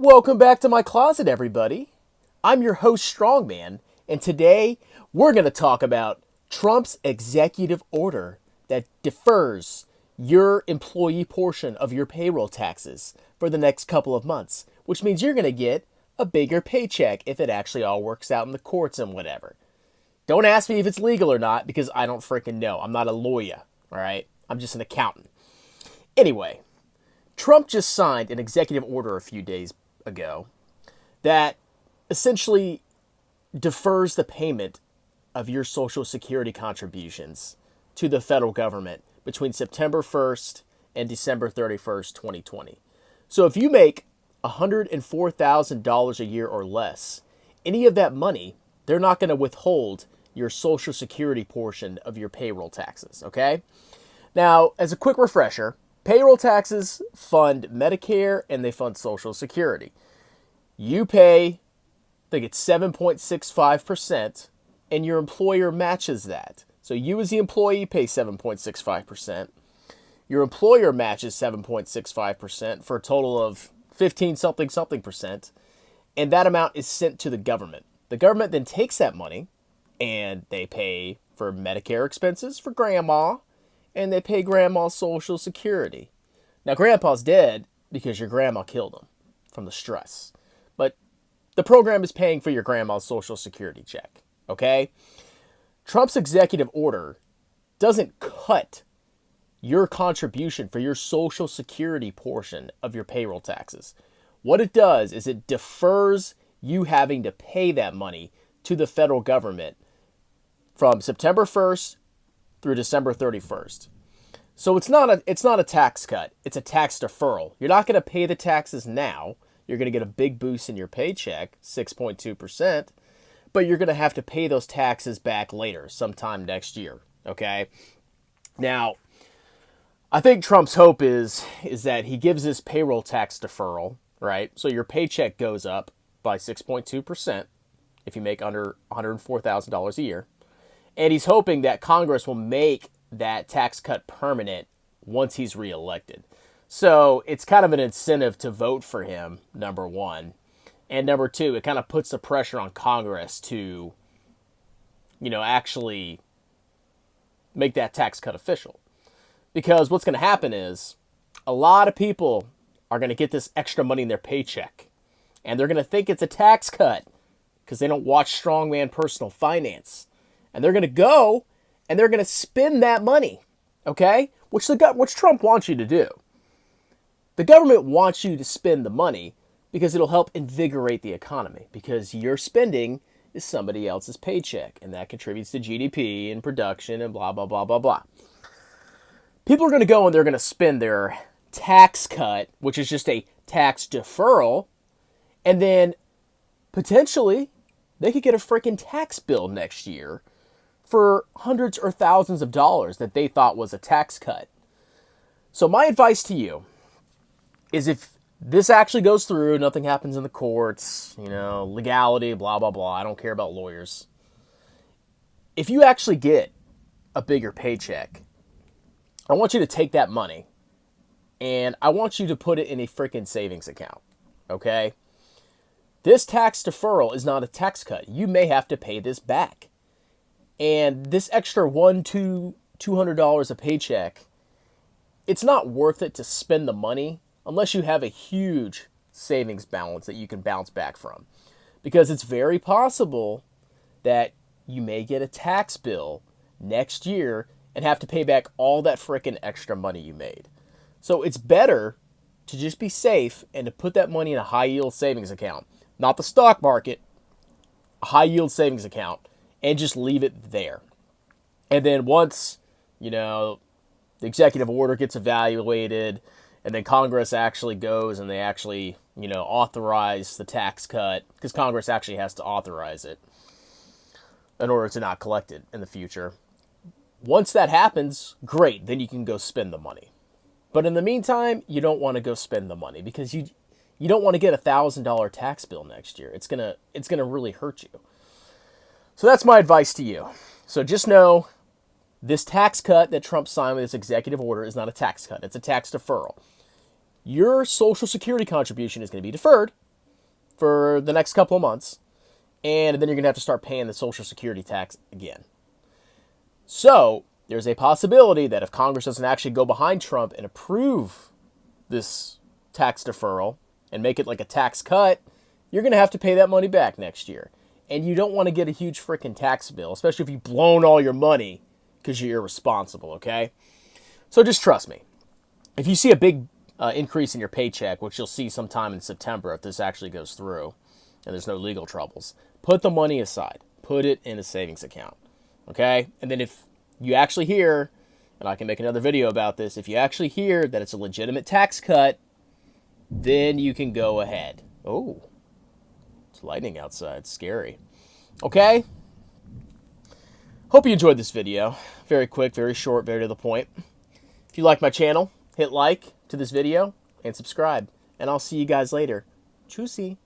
Welcome back to my closet, everybody. I'm your host, Strongman, and today we're going to talk about Trump's executive order that defers your employee portion of your payroll taxes for the next couple of months, which means you're going to get a bigger paycheck if it actually all works out in the courts and whatever. Don't ask me if it's legal or not because I don't freaking know. I'm not a lawyer, all right? I'm just an accountant. Anyway, Trump just signed an executive order a few days ago that essentially defers the payment of your Social Security contributions to the federal government between September 1st and December 31st, 2020. So if you make $104,000 a year or less, any of that money, they're not going to withhold your Social Security portion of your payroll taxes, okay? Now, as a quick refresher, payroll taxes fund Medicare and they fund Social Security. You pay, I think it's 7.65%, and your employer matches that. So you as the employee pay 7.65%. Your employer matches 7.65% for a total of 15 something percent. And that amount is sent to the government. The government then takes that money and they pay for Medicare expenses for grandma, and they pay grandma's Social Security. Now, grandpa's dead because your grandma killed him from the stress. But the program is paying for your grandma's Social Security check, okay? Trump's executive order doesn't cut your contribution for your Social Security portion of your payroll taxes. What it does is it defers you having to pay that money to the federal government from September 1st through December 31st. So it's not a tax cut, it's a tax deferral. You're not going to pay the taxes now. You're going to get a big boost in your paycheck, 6.2%, but you're going to have to pay those taxes back later, sometime next year, okay? Now, I think Trump's hope is that he gives this payroll tax deferral, right? So your paycheck goes up by 6.2% if you make under $104,000 a year. And he's hoping that Congress will make that tax cut permanent once he's reelected. So it's kind of an incentive to vote for him, number one. And number two, it kind of puts the pressure on Congress to, actually make that tax cut official. Because what's going to happen is a lot of people are going to get this extra money in their paycheck. And they're going to think it's a tax cut because they don't watch Strongman Personal Finance. And they're going to go and they're going to spend that money, okay? Which Trump wants you to do. The government wants you to spend the money because it'll help invigorate the economy, because your spending is somebody else's paycheck, and that contributes to GDP and production and blah, blah, blah, blah, blah. People are going to go and they're going to spend their tax cut, which is just a tax deferral, and then potentially they could get a freaking tax bill next year for hundreds or thousands of dollars that they thought was a tax cut. So my advice to you is, if this actually goes through, nothing happens in the courts, legality, blah, blah, blah, I don't care about lawyers. If you actually get a bigger paycheck, I want you to take that money and I want you to put it in a freaking savings account, okay? This tax deferral is not a tax cut. You may have to pay this back. And this extra $200 a paycheck, it's not worth it to spend the money unless you have a huge savings balance that you can bounce back from. Because it's very possible that you may get a tax bill next year and have to pay back all that frickin' extra money you made. So it's better to just be safe and to put that money in a high-yield savings account. Not the stock market, a high-yield savings account, and just leave it there. And then once, the executive order gets evaluated, and then Congress actually goes and they actually, authorize the tax cut, because Congress actually has to authorize it in order to not collect it in the future. Once that happens, great, then you can go spend the money. But in the meantime, you don't want to go spend the money because you don't want to get a $1,000 tax bill next year. It's gonna really hurt you. So that's my advice to you. So just know this tax cut that Trump signed with his executive order is not a tax cut. It's a tax deferral. Your Social Security contribution is going to be deferred, for the next couple of months, and then you're going to have to start paying the Social Security tax again. So there's a possibility that if Congress doesn't actually go behind Trump and approve this tax deferral and make it like a tax cut, you're going to have to pay that money back next year. And you don't want to get a huge freaking tax bill, especially if you've blown all your money because you're irresponsible, okay? So just trust me. If you see a big increase in your paycheck, which you'll see sometime in September if this actually goes through and there's no legal troubles, put the money aside. Put it in a savings account, okay? And then if you actually hear, and I can make another video about this, if you actually hear that it's a legitimate tax cut, then you can go ahead. Oh, it's lightning outside. Scary. Okay? Hope you enjoyed this video. Very quick, very short, very to the point. If you like my channel, hit like to this video and subscribe. And I'll see you guys later. Tschüssi.